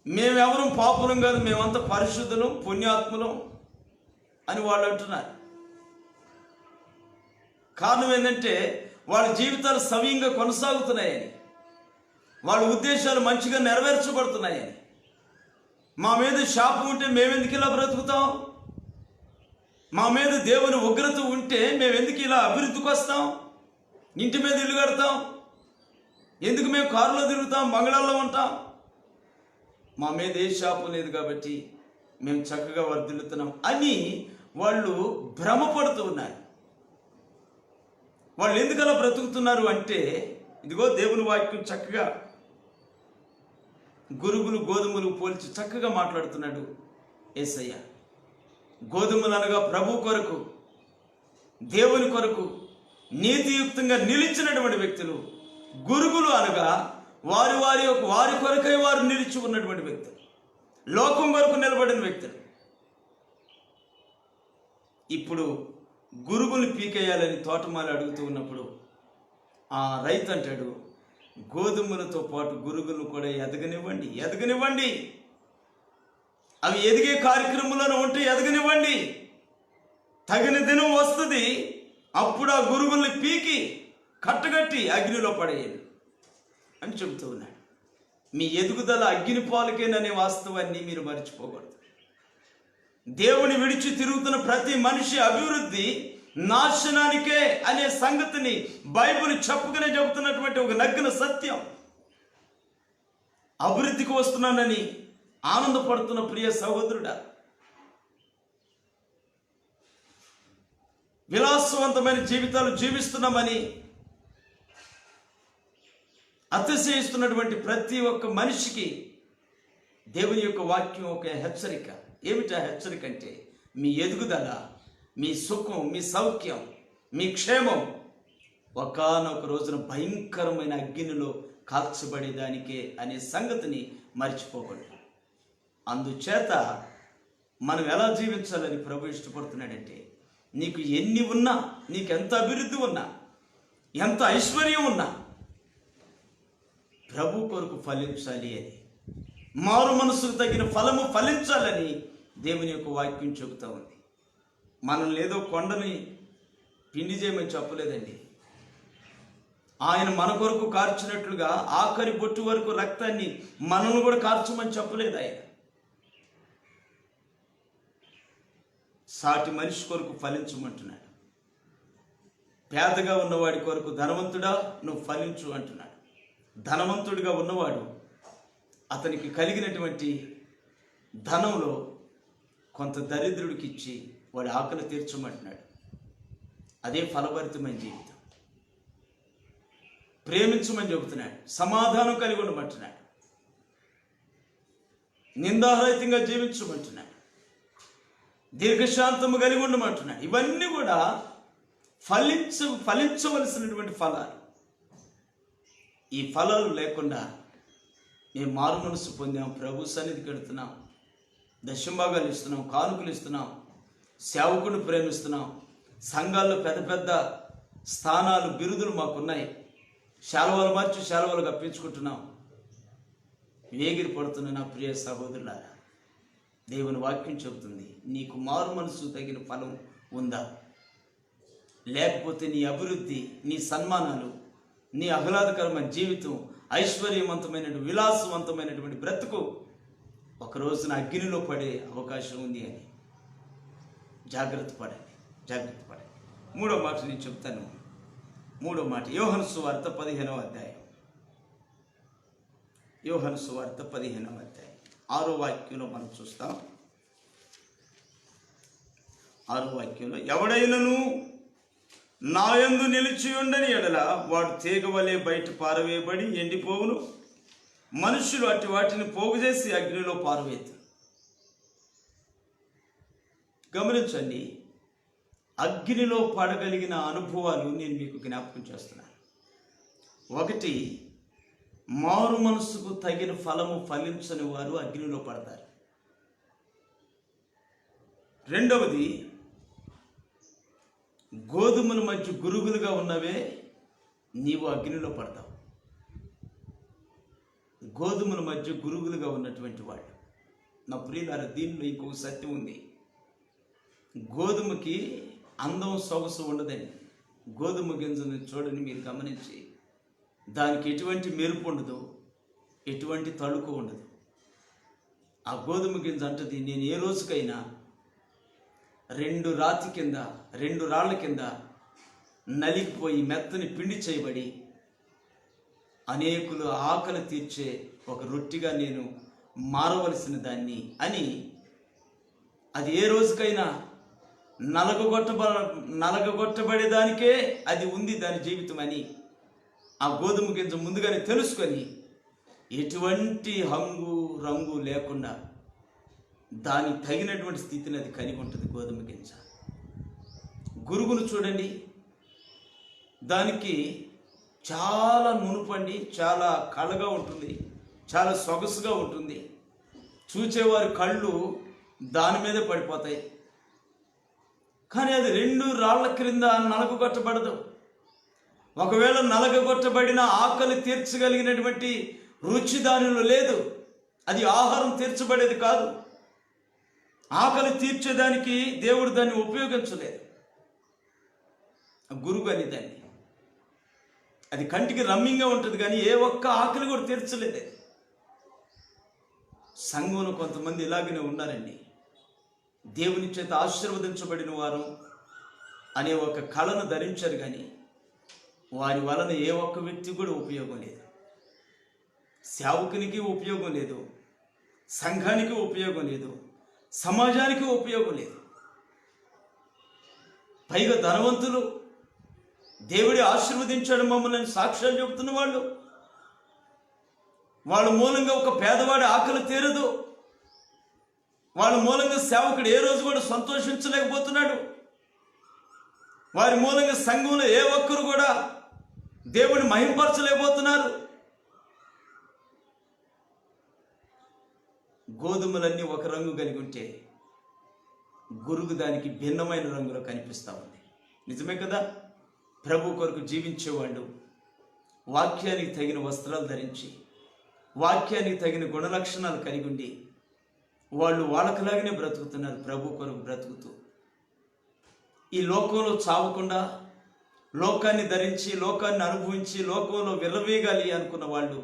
మేమెవరం పాపులం కాదు, మేమంతా పరిశుద్ధులం పుణ్యాత్ములం అని వాళ్ళు అంటున్నారు. కారణం ఏంటంటే వాళ్ళ జీవితాలు సవ్యంగా కొనసాగుతున్నాయని, వాళ్ళ ఉద్దేశాలు మంచిగా నెరవేర్చబడుతున్నాయని. మా మీద శాపం ఉంటే మేమెందుకు ఇలా బ్రతుకుతాం, మా మీద దేవుని ఉగ్రత ఉంటే మేమెందుకు ఇలా అభివృద్ధికి వస్తాం, ఇంటి మీద ఇల్లు కడతాం, ఎందుకు మేము కారులో తిరుగుతాం, బంగ్లాల్లో ఉంటాం, మా మీద ఏ శాపం లేదు కాబట్టి మేము చక్కగా వర్ధిల్లుతున్నాం అని వాళ్ళు భ్రమపడుతూ ఉన్నారు. వాళ్ళు ఎందుకు అలా బ్రతుకుతున్నారు అంటే, ఇదిగో దేవుని వాక్యం చక్కగా గురుగులు గోధుమలు పోల్చి చక్కగా మాట్లాడుతున్నాడు యేసయ్య. గోధుమలు అనగా ప్రభు కొరకు, దేవుని కొరకు నీతియుక్తంగా నిలిచినటువంటి వ్యక్తులు, గురుగులు అనగా వారి కొరకై వారు నిలిచి ఉన్నటువంటి వ్యక్తులు, లోకం వరకు నిలబడిన వ్యక్తులు. ఇప్పుడు గురుగులు పీకేయాలని తోటమాలి అడుగుతూ ఉన్నప్పుడు ఆ రైతు అంటాడు, గోధుమలతో పాటు గురుగులను కూడా ఎదగనివ్వండి, అవి ఎదిగే కార్యక్రమంలోనే ఉంటే ఎదగనివ్వండి, తగిన దినం వస్తుంది, అప్పుడు ఆ గురుగుల్ని పీకి కట్టగట్టి అగ్నిలో పడేయండి అని చెబుతూ ఉన్నాడు. మీ ఎదుగుదల అగ్ని పాలకేననే వాస్తవాన్ని మీరు మర్చిపోకూడదు. దేవుని విడిచి తిరుగుతున్న ప్రతి మనిషి అభివృద్ధి నాశనానికే అనే సంగతిని బైబిల్ చెప్పుకునే చెబుతున్నటువంటి ఒక నగ్న సత్యం. అభివృద్ధికి వస్తున్నానని ఆనందపడుతున్న ప్రియ సహోదరుడా, విలాసవంతమైన జీవితాలు జీవిస్తున్నామని అతిశయిస్తున్నటువంటి ప్రతి ఒక్క మనిషికి దేవుని యొక్క వాక్యం ఒక హెచ్చరిక. ఏమిటా హెచ్చరిక అంటే, మీ ఎదుగుదల, మీ సుఖం, మీ సౌఖ్యం, మీ క్షేమం ఒకానొక రోజున భయంకరమైన అగ్నిలో కాల్చబడేదానికే అనే సంగతిని మర్చిపోకూడదు. అందుచేత మనం ఎలా జీవించాలని ప్రభు ఇష్టపడుతున్నాడంటే, నీకు ఎన్ని ఉన్నా, నీకు ఎంత అభివృద్ధి ఉన్నా, ఎంత ఐశ్వర్యం ఉన్నా ప్రభు కొరకు ఫలించాలి అని, మారు మనసుకు తగిన ఫలము ఫలించాలని దేవుని యొక్క వాక్యం చెబుతూ ఉంది. మనల్ని ఏదో కొండని పిండి చేయమని చెప్పలేదండి. ఆయన మన కొరకు కార్చినట్లుగా ఆఖరి బొట్టు వరకు రక్తాన్ని మనల్ని కూడా కార్చమని చెప్పలేదు. ఆయన సాటి మనిషి కొరకు ఫలించమంటున్నాడు. పేదగా ఉన్నవాడి కొరకు ధనవంతుడా నువ్వు ఫలించు అంటున్నాడు. ధనవంతుడిగా ఉన్నవాడు అతనికి కలిగినటువంటి ధనంలో కొంత దరిద్రుడికి ఇచ్చి వాడి ఆకలి తీర్చమంటున్నాడు. అదే ఫలభరితమైన జీవితం. ప్రేమించమని చెబుతున్నాడు. సమాధానం కలిగి ఉండమంటున్నాడు. నిందారహితంగా జీవించమంటున్నాడు. దీర్ఘశాంతము కలిగి ఉండమంటున్నాడు. ఇవన్నీ కూడా ఫలించవలసినటువంటి ఫలాలు. ఈ ఫలాలు లేకుండా మేము మారు మనసు పొందాం, ప్రభు సన్నిధికి వెళుతున్నాం, దశంభాగాలు ఇస్తున్నాం, కానుకలు ఇస్తున్నాం, సేవకుని ప్రేమిస్తున్నాం, సంఘాల్లో పెద్ద పెద్ద స్థానాలు, బిరుదులు మాకున్నాయి, శాలువాలు మార్చి శాలువాలు కప్పించుకుంటున్నాం. వేగిరి పడుతున్న నా ప్రియ సహోదరులారా, దేవుని వాక్యం చెబుతుంది, నీకు మారు మనసు తగిన ఫలం ఉందా? లేకపోతే నీ అభివృద్ధి, నీ సన్మానాలు, నీ ఆహ్లాదకరమైన జీవితం, ఐశ్వర్యవంతమైన విలాసవంతమైనటువంటి బ్రతుకు ఒక రోజున అగ్నిలో పడే అవకాశం ఉంది అని జాగ్రత్త పడండి. మూడో మాట నేను చెప్తాను. మూడో మాట యోహాను సువార్త 15వ అధ్యాయం. యోహాను సువార్త 15వ అధ్యాయం 6వ వాక్యంలో మనం చూస్తాం. 6వ వాక్యంలో, ఎవడైనను నా యందు నిలిచి ఉండని ఎడల వాడు తీగ వలె బయట పారవేయబడి ఎండిపోవును, మనుషులు అట్టి వాటిని పోగు చేసి అగ్నిలో పారవేయరు. గమనించండి, అగ్నిలో పడగలిగిన అనుభవాలు నేను మీకు జ్ఞాపకం చేస్తున్నాను. ఒకటి, మారు మనసుకు తగిన ఫలము ఫలించని వారు అగ్నిలో పడతారు. రెండవది, గోధుమల మధ్య గురుగులుగా ఉన్నవే నీవు అగ్నిలో పడతావు. గోధుమల మధ్య గురుగులుగా ఉన్నటువంటి వాడు. నా ప్రియులారా, దీనిలో ఇంకొక సత్యం ఉంది. గోధుమకి అందం సొగసు ఉండదండి. గోధుమ గింజను చూడని మీరు గమనించి, దానికి ఎటువంటి మెరుపు ఉండదు, ఎటువంటి తళుకు ఉండదు. ఆ గోధుమ గింజ అంటది, నేను ఏ రోజుకైనా 2 రాళ్ళ కింద నలిగిపోయి మెత్తని పిండి చేయబడి అనేకులు ఆకలి తీర్చే ఒక రొట్టిగా నేను మారవలసిన దాన్ని అని, అది ఏ రోజుకైనా నలగగొట్టబడేదానికే అది ఉంది దాని జీవితం అని ఆ గోధుమ గింజ ముందుగానే తెలుసుకొని, ఎటువంటి హంగు రంగు లేకుండా దానికి తగినటువంటి స్థితిని అది కలిగి ఉంటుంది. గోధుమ గింజ గురుగును చూడండి, దానికి చాలా నునుపండి, చాలా కళగా ఉంటుంది, చాలా సొగసుగా ఉంటుంది. చూచేవారి కళ్ళు దాని మీదే పడిపోతాయి. కానీ అది 2 రాళ్ల క్రింద నలగగొట్టబడదు. ఒకవేళ నలగగొట్టబడిన ఆకలి తీర్చగలిగినటువంటి రుచి దానిలో లేదు. అది ఆహారం తీర్చబడేది కాదు. ఆకలి తీర్చేదానికి దేవుడు దాన్ని ఉపయోగించలేదు. గురుగు అని దాన్ని, అది కంటికి రమ్యంగా ఉంటుంది కానీ ఏ ఒక్క ఆకలి కూడా తీర్చలేదు. సంఘంలో కొంతమంది ఇలాగనే ఉన్నారండి. దేవుని చేత ఆశీర్వదించబడిన వారు అనే ఒక కళను ధరించారు కానీ వారి వలన ఏ ఒక్క వ్యక్తి కూడా ఉపయోగం లేదు. సేవకునికి ఉపయోగం లేదు, సంఘానికి ఉపయోగం లేదు, సమాజానికి ఉపయోగం లేదు. పైగా ధనవంతులు, దేవుడి ఆశీర్వదించాడు మమ్మల్ని సాక్ష్యాలు చెబుతున్న వాళ్ళు, వాళ్ళ మూలంగా ఒక పేదవాడి ఆకలి తీరదు, వాళ్ళ మూలంగా సేవకుడు ఏ రోజు కూడా సంతోషించలేకపోతున్నాడు, వారి మూలంగా సంఘంలో ఏ ఒక్కరు కూడా దేవుడిని మహింపరచలేకపోతున్నారు. గోధుమలన్నీ ఒక రంగు కలిగి ఉంటే గురుగు దానికి భిన్నమైన రంగులో కనిపిస్తూ ఉంది. నిజమే కదా? ప్రభు కొరకు జీవించేవాళ్ళు వాక్యానికి తగిన వస్త్రాలు ధరించి, వాక్యానికి తగిన గుణలక్షణాలు కలిగి ఉండి వాళ్ళు వాళ్ళకులాగానే బ్రతుకుతున్నారు. ప్రభు కొరకు బ్రతుకుతూ ఈ లోకంలో చావకుండా, లోకాన్ని ధరించి, లోకాన్ని అనుభవించి, లోకంలో విర్రవీగాలి అనుకున్న వాళ్ళు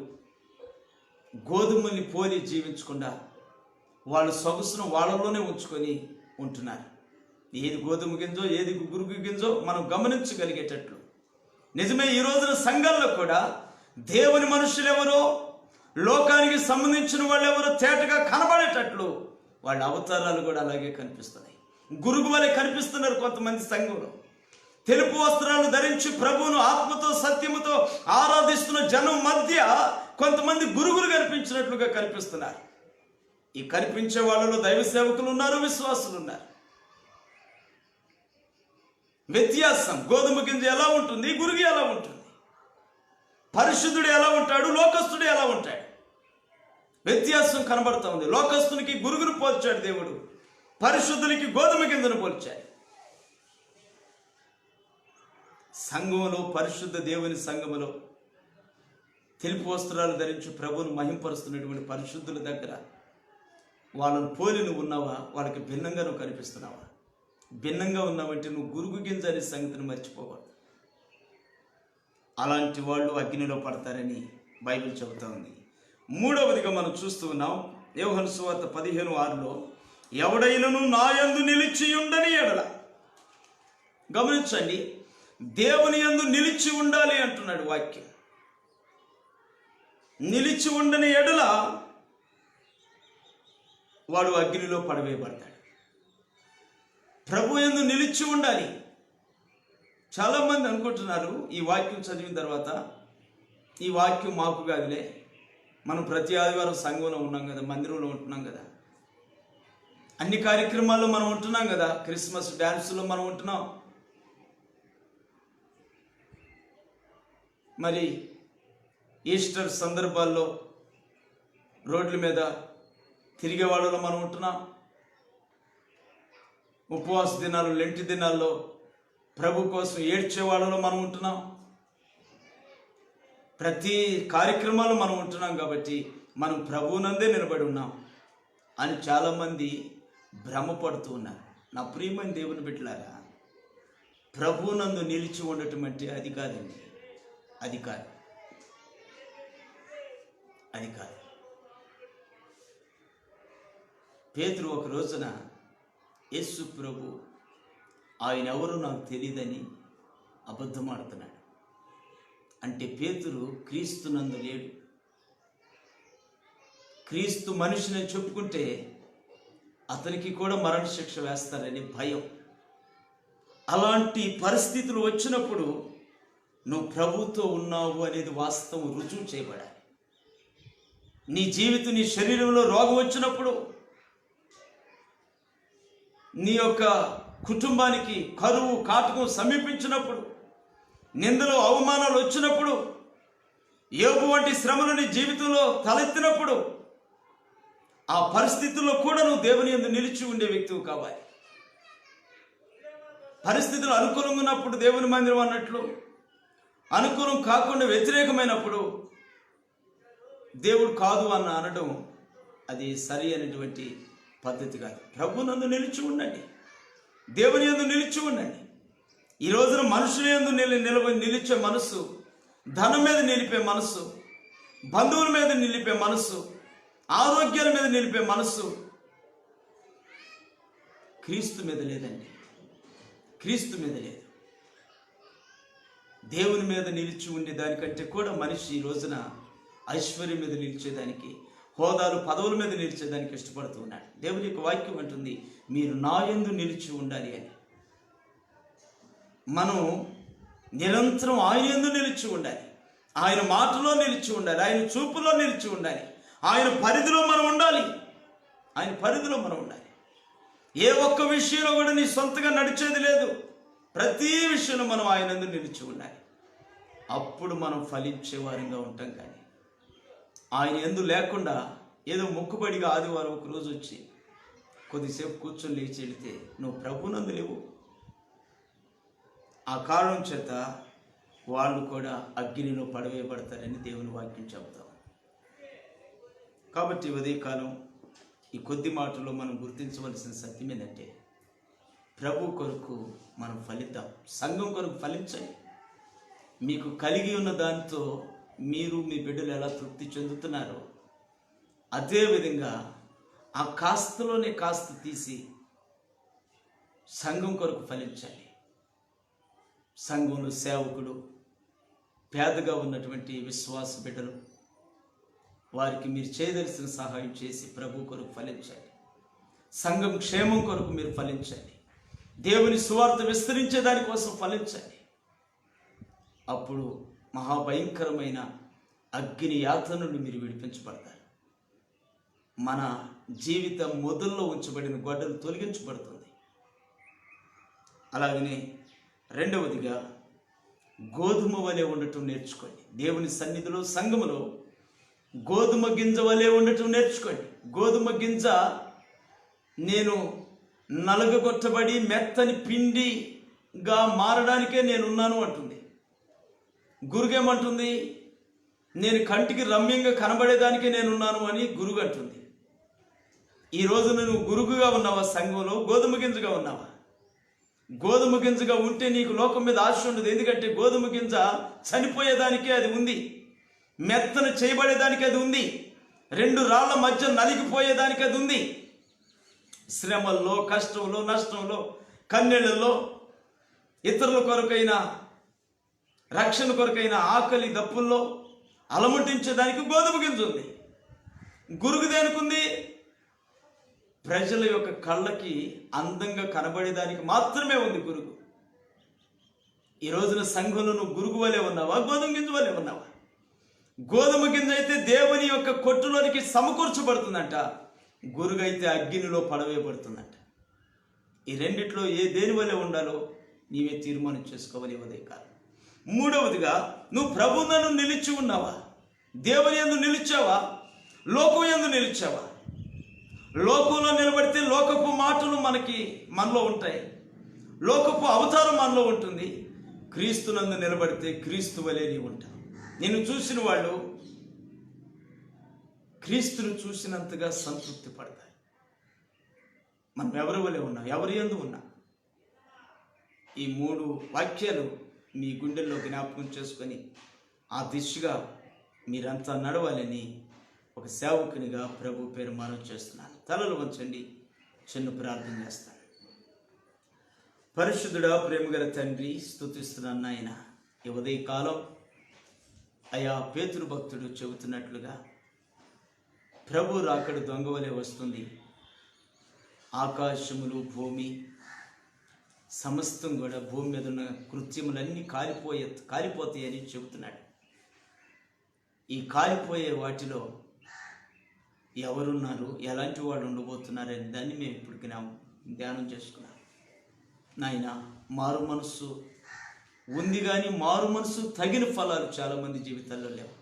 గోధుమల్ని పోలి జీవించకుండా వాళ్ళు సొగసును వాళ్ళలోనే ఉంచుకొని ఉంటున్నారు. ఏది గోధుమ గింజో ఏది గురుగు గింజో మనం గమనించగలిగేటట్లు. నిజమే, ఈ రోజున సంఘాల్లో కూడా దేవుని మనుషులు ఎవరో, లోకానికి సంబంధించిన వాళ్ళు ఎవరో తేటగా కనబడేటట్లు వాళ్ళ అవతారాలు కూడా అలాగే కనిపిస్తున్నాయి. గురుగు వలె కనిపిస్తున్నారు కొంతమంది సంఘంలో. తెలుపు వస్త్రాలు ధరించి ప్రభువును ఆత్మతో సత్యముతో ఆరాధిస్తున్న జనం మధ్య కొంతమంది గురుగులు కనిపించినట్లుగా కనిపిస్తున్నారు. ఈ కనిపించే వాళ్ళలో దైవ సేవకులు ఉన్నారు, విశ్వాసులు ఉన్నారు. వ్యత్యాసం, గోధుమ గింజ ఎలా ఉంటుంది, గురుగు ఎలా ఉంటుంది, పరిశుద్ధుడు ఎలా ఉంటాడు, లోకస్తుడు ఎలా ఉంటాడు, వ్యత్యాసం కనబడతా ఉంది. లోకస్తునికి గురుగును పోల్చాడు దేవుడు, పరిశుద్ధునికి గోధుమ గింజను పోల్చాడు. సంఘంలో, పరిశుద్ధ దేవుని సంఘములో తెలుపు వస్త్రాలు ధరించి ప్రభువును మహింపరుస్తున్నటువంటి పరిశుద్ధుల దగ్గర వాళ్ళను పోలి నువ్వు ఉన్నావా? వాళ్ళకి భిన్నంగా నువ్వు కనిపిస్తున్నావా? భిన్నంగా ఉన్నావంటే నువ్వు గురుగు గింజ అనే సంగతిని మర్చిపోవాలి. అలాంటి వాళ్ళు అగ్నిలో పడతారని బైబిల్ చెబుతా ఉంది. మూడవదిగా మనం చూస్తూ ఉన్నాం యోహాను సువార్త 15:6లో, ఎవడైనను నా యందు నిలిచి ఉండని ఎడల. గమనించండి, దేవుని యందు నిలిచి ఉండాలి అంటున్నాడు వాక్యం. నిలిచి ఉండని ఎడల వాడు అగ్నిలో పడవేయబడతాడు. ప్రభు యందు నిలిచి ఉండాలి. చాలామంది అనుకుంటున్నారు ఈ వాక్యం చదివిన తర్వాత, ఈ వాక్యం మాకు కాదులే, మనం ప్రతి ఆదివారం సంఘంలో ఉన్నాం కదా, మందిరంలో ఉంటున్నాం కదా, అన్ని కార్యక్రమాల్లో మనం ఉంటున్నాం కదా, క్రిస్మస్ డ్యాన్సులో మనం ఉంటున్నాం, మరి ఈస్టర్ సందర్భాల్లో రోడ్ల మీద తిరిగే వాళ్ళలో మనం ఉంటున్నాం, ఉపవాస దినాలు, లెంటి దినాల్లో ప్రభు కోసం ఏడ్చే వాళ్ళలో మనం ఉంటున్నాం, ప్రతి కార్యక్రమాల్లో మనం ఉంటున్నాం. కాబట్టి మనం ప్రభువునందే నిలబడి ఉన్నాం అని చాలామంది భ్రమపడుతూ ఉన్నారు. నా ప్రియమైన దేవుని బిడ్డలారా, ప్రభువునందు నిలిచి ఉండటం అంటే అది కాదండి, అది కాదు. పేతురు ఒక రోజున యేసు ప్రభు ఆయన ఎవరో నాకు తెలియదని అబద్ధమాడుతున్నాడు. అంటే పేతురు క్రీస్తునందు లేడు. క్రీస్తు మనిషిని చెప్పుకుంటే అతనికి కూడా మరణశిక్ష వేస్తారని భయం. అలాంటి పరిస్థితులు వచ్చినప్పుడు నువ్వు ప్రభుతో ఉన్నావు అనేది వాస్తవం రుజువు చేయబడాలి. నీ జీవితం, నీ శరీరంలో రోగం వచ్చినప్పుడు, నీ యొక్క కుటుంబానికి కరువు కాటకం సమీపించినప్పుడు, నిందలు అవమానాలు వచ్చినప్పుడు, యోబు వంటి శ్రమలు నీ జీవితంలో తలెత్తినప్పుడు, ఆ పరిస్థితుల్లో కూడా నువ్వు దేవుని యందు నిలిచి ఉండే వ్యక్తివి కావాలి. పరిస్థితులు అనుకూలంగా ఉన్నప్పుడు దేవుని మందిరం అన్నట్లు, అనుకూలం కాకుండా వ్యతిరేకమైనప్పుడు దేవుడు కాదు అనడం అది సరి అనేటువంటి పద్ధతి కాదు. ప్రభునందు నిలిచి ఉండండి, దేవుని యందు నిలిచి ఉండండి. ఈ రోజున మనుషుల యందు నిలిచే మనస్సు, ధనం మీద నిలిపే మనస్సు, బంధువుల మీద నిలిపే మనస్సు, ఆరోగ్యాల మీద నిలిపే మనస్సు క్రీస్తు మీద లేదండి. క్రీస్తు మీద లేదు. దేవుని మీద నిలిచి ఉండే దానికంటే కూడా మనిషి ఈ రోజున ఐశ్వర్యం మీద నిలిచేదానికి, హోదాలు, పదవుల మీద నిలిచేదానికి ఇష్టపడుతూ ఉన్నాడు. దేవుని యొక్క వాక్యం అంటుంది, మీరు నా యందు నిలిచి ఉండాలి అని. మనం నిరంతరం ఆయన యందు నిలిచి ఉండాలి, ఆయన మాటలో నిలిచి ఉండాలి, ఆయన చూపులో నిలిచి ఉండాలి, ఆయన పరిధిలో మనం ఉండాలి. ఆయన పరిధిలో మనం ఉండాలి. ఏ ఒక్క విషయంలో కూడా నీ సొంతగా నడిచేది లేదు. ప్రతి విషయంలో మనం ఆయన యందు నిలిచి ఉండాలి. అప్పుడు మనం ఫలించే వారంగా ఉంటాం. కానీ ఆయన యందు లేకుండా ఏదో మొక్కుబడిగా ఆదివారం ఒక రోజు వచ్చి కొద్దిసేపు కూర్చొని లేచి వెళితే నువ్వు ప్రభునందు లేవు. ఆ కారణం చేత వాళ్ళు కూడా అగ్నిలో పడవేయబడతారని దేవుని వాక్యం చెబుతాం. కాబట్టి ఉదయకాలం ఈ కొద్ది మాటల్లో మనం గుర్తించవలసిన సత్యం ఏంటంటే, ప్రభు కొరకు మనం ఫలిద్దాం, సంఘం కొరకు ఫలించండి. మీకు కలిగి ఉన్న దానితో మీరు మీ బిడ్డలు ఎలా తృప్తి చెందుతున్నారో అదేవిధంగా ఆ కాస్తలోనే కాస్త తీసి సంఘం కొరకు ఫలించాలి. సంఘంలో సేవకుడు, పేదగా ఉన్నటువంటి విశ్వాస బిడ్డలు, వారికి మీరు చేయదలసిన సహాయం చేసి ప్రభు కొరకు ఫలించండి. సంఘం క్షేమం కొరకు మీరు ఫలించండి. దేవుని సువార్త విస్తరించే దానికోసం ఫలించండి. అప్పుడు మహాభయంకరమైన అగ్ని యాత్ర నుండి మీరు విడిపించబడతారు. మన జీవితం మొదల్లో ఉంచబడిన గొడ్డలు తొలగించబడుతుంది. అలాగనే రెండవదిగా గోధుమ వలె ఉండటం నేర్చుకోండి. దేవుని సన్నిధిలో సంఘములో గోధుమ గింజ వలె ఉండటం నేర్చుకోండి. గోధుమ గింజ నేను నలగగొట్టబడి మెత్తని పిండిగా మారడానికే నేనున్నాను అంటుంది. గురుగేమంటుంది? నేను కంటికి రమ్యంగా కనబడేదానికే నేనున్నాను అని గురుగు అంటుంది. ఈ రోజు నువ్వు గురుగుగా ఉన్నావా? సంఘంలో గోధుమ గింజగా ఉన్నావా? గోధుమ గింజగా ఉంటే నీకు లోకం మీద ఆశ ఉండదు. ఎందుకంటే గోధుమ గింజ చనిపోయేదానికే అది ఉంది, మెత్తన చేయబడేదానికి అది ఉంది, రెండు రాళ్ల మధ్య నలిగిపోయేదానికి అది ఉంది. శ్రమల్లో, కష్టంలో, నష్టంలో, కన్నెళ్ళల్లో, ఇతరుల కొరకైన రక్షణ కొరకైన ఆకలి దప్పుల్లో అలముటించేదానికి గోధుమ గింజ ఉంది. గురుగు దేనికుంది? ప్రజల యొక్క కళ్ళకి అందంగా కనబడేదానికి మాత్రమే ఉంది గురుగు. ఈ రోజున సంఘంలో నువ్వు గురుగు వలె ఉన్నావా? గోధుమ గింజ వలె ఉన్నావా? గోధుమ గింజ అయితే దేవుని యొక్క కొట్టులోనికి సమకూర్చబడుతుందంట, గురుగు అయితే అగ్నిలో పడవేయబడుతుందంట. ఈ రెండిట్లో దేని వలె ఉండాలో నీవే తీర్మానం చేసుకోవాలి ఉదయకాలం. మూడవదిగా, నువ్వు ప్రభువునందు నిలిచి ఉన్నావా? దేవుని యందు నిలిచావా? లోకం యందు నిలిచావా? లోకంలో నిలబడితే లోకపు మాటలు మనలో ఉంటాయి, లోకపు అవతారం మనలో ఉంటుంది. క్రీస్తునందు నిలబడితే క్రీస్తు వలె నీవు ఉంటావు. నిన్ను చూసిన వాళ్ళు క్రీస్తును చూసినంతగా సంతృప్తి పడతారు. మనం ఎవరి వలె ఉన్నాం? ఎవరి యందు ఉన్నాం? ఈ 3 వాక్యాలు మీ గుండెల్లో జ్ఞాపకం చేసుకొని ఆ దిశగా మీరంతా నడవాలని ఒక సేవకునిగా ప్రభు పేరు మనవి చేస్తున్నాను. తలలు వంచండి, చిన్న ప్రార్థన చేస్తాను. పరిశుద్ధుడా, ప్రేమగల తండ్రి, స్తుతిస్తున్నాను నాయన. ఈ ఉదయకాలం అయా పేతురు భక్తుడు చెబుతున్నట్లుగా ప్రభు రాకడ దొంగ వలె వస్తుంది. ఆకాశములు, భూమి సమస్తం కూడా, భూమి మీద ఉన్న కృత్యములన్నీ కాలిపోతాయని చెబుతున్నాడు. ఈ కాలిపోయే వాటిలో ఎవరున్నారు, ఎలాంటి వాళ్ళు ఉండబోతున్నారని దాన్ని మేము ఇప్పుడు ధ్యానం చేసుకున్నాం. నాయన, మారు మనస్సు ఉంది కానీ మారు మనస్సు తగిన ఫలాలు చాలామంది జీవితాల్లో లేవు.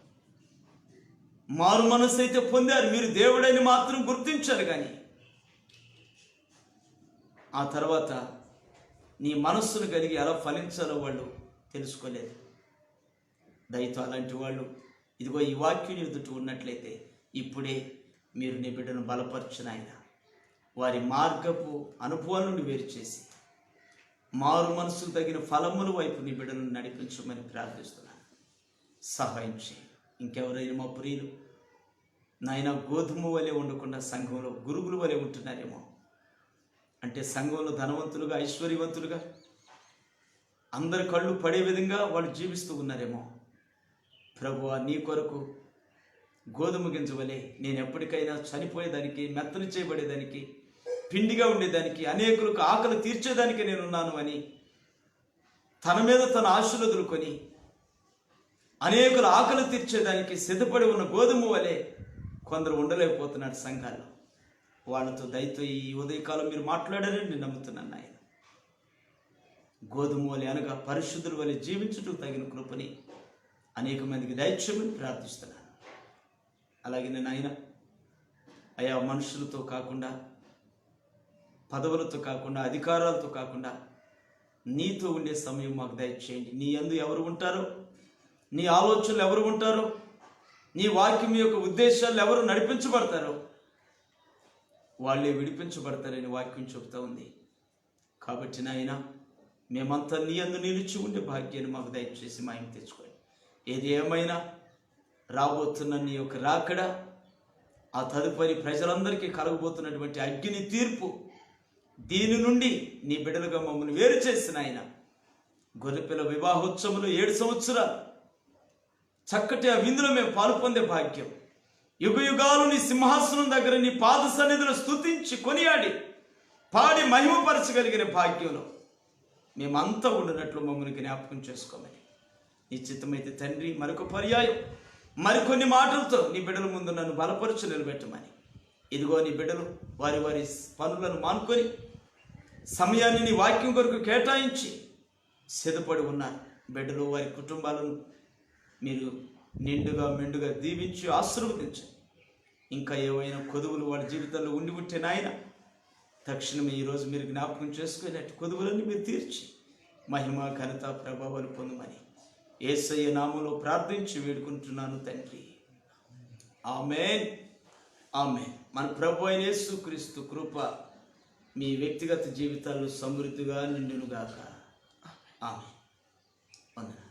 మారు మనస్సు అయితే పొందారు, మీరు దేవుడని మాత్రం గుర్తించారు, కానీ ఆ తర్వాత నీ మనస్సును కలిగి ఎలా ఫలించాలో వాళ్ళు తెలుసుకోలేదు. దయతో అలాంటి వాళ్ళు ఇదిగో ఈ వాక్యం ఎదుట ఉన్నట్లయితే ఇప్పుడే మీరు నీ బిడ్డను బలపరచిన ఆయన వారి మార్గపు అనుభవాల నుండి వేరు చేసి మారు మనసుకు తగిన ఫలముల వైపు నీ బిడ్డలను నడిపించమని ప్రార్థిస్తున్నాను. సహాయం చేయి. ఇంకెవరైనా మా ప్రియులు నాయన గోధుమ వలె ఉండకుండా సంఘంలో గురుగుల వలె ఉంటున్నారేమో, అంటే సంఘంలో ధనవంతులుగా, ఐశ్వర్యవంతులుగా, అందరి కళ్ళు పడే విధంగా వాళ్ళు జీవిస్తూ ఉన్నారేమో. ప్రభువా, నీ కొరకు గోధుమ గింజ వలె నేను ఎప్పటికైనా చనిపోయేదానికి, మెత్తలు చేయబడేదానికి, పిండిగా ఉండేదానికి, అనేకులకు ఆకలి తీర్చేదానికి నేనున్నాను అని తన మీద తన ఆశలు వదులుకొని అనేకుల ఆకలి తీర్చేదానికి సిద్ధపడి ఉన్న గోధుమ వలె కొందరు ఉండలేకపోతున్నాడు సంఘాల్లో. వాళ్ళతో దయతో ఈ ఉదయకాలం మీరు మాట్లాడారని నేను నమ్ముతున్నాను ఆయన. గోధుమ వలె అనగా పరిశుద్ధుల వలె జీవించుటకు తగిన కృపని అనేక మందికి దయచేయమని ప్రార్థిస్తున్నాను. అలాగే నేను ఆయన అయా మనుషులతో కాకుండా, పదవులతో కాకుండా, అధికారాలతో కాకుండా నీతో ఉండే సమయం మాకు దయచేయండి. నీ యందు ఎవరు ఉంటారో, నీ ఆలోచనలు ఎవరు ఉంటారో, నీ వాక్యం యొక్క ఉద్దేశాలు ఎవరు నడిపించబడతారో వాళ్ళే విడిపించబడతారని వాక్యం చెబుతూ ఉంది. కాబట్టి నాయన మేమంతా నీ యందు నిలిచి ఉండే భాగ్యాన్ని మాకు దయచేసి మాయం తెచ్చుకోండి. ఏది ఏమైనా రాబోతున్న నీ యొక్క రాకడ, ఆ తదుపరి ప్రజలందరికీ కలగబోతున్నటువంటి అగ్ని తీర్పు, దీని నుండి నీ బిడ్డలుగా మమ్మల్ని వేరు చేసిన ఆయన గొర్రెపిల్ల వివాహోత్సవంలో 7 సంవత్సరాలు చక్కటి ఆ విందులో మేము పాలు పొందే భాగ్యం, యుగ యుగాలు నీ సింహాసనం దగ్గర నీ పాద సన్నిధిలో స్తుతించి కొనియాడి పాడి మహిమపరచగలిగిన భాగ్యంలో మేమంతా ఉండినట్లు మమ్మల్ని జ్ఞాపకం చేసుకోమని నీ చిత్తమైతే తండ్రి మరొక పర్యాయం మరికొన్ని మాటలతో నీ బిడ్డల ముందు నన్ను బలపరచు నిలబెట్టమని. ఇదిగో నీ బిడ్డలు వారి వారి పనులను మానుకొని సమయాన్ని నీ వాక్యం కొరకు కేటాయించి సిద్ధపడి ఉన్నారు. బిడ్డలు వారి కుటుంబాలను మీరు నిండుగా మెండుగా దీవించి ఆశీర్వదించండి. ఇంకా ఏవైనా కొదువులు వాళ్ళ జీవితంలో ఉండి ఉంటే నాయన తక్షణమే ఈరోజు మీరు జ్ఞాపకం చేసుకునేట్టు కొదువులన్నీ మీరు తీర్చి మహిమ ఘనత ప్రభావాలు పొందమని యేసయ్య నామములో ప్రార్థించి వేడుకుంటున్నాను తండ్రి. ఆమేన్, ఆమేన్. మన ప్రభు అయిన యేసుక్రీస్తు కృప మీ వ్యక్తిగత జీవితాల్లో సమృద్ధిగా నిండునుగాక. ఆమేన్. వందనాలు.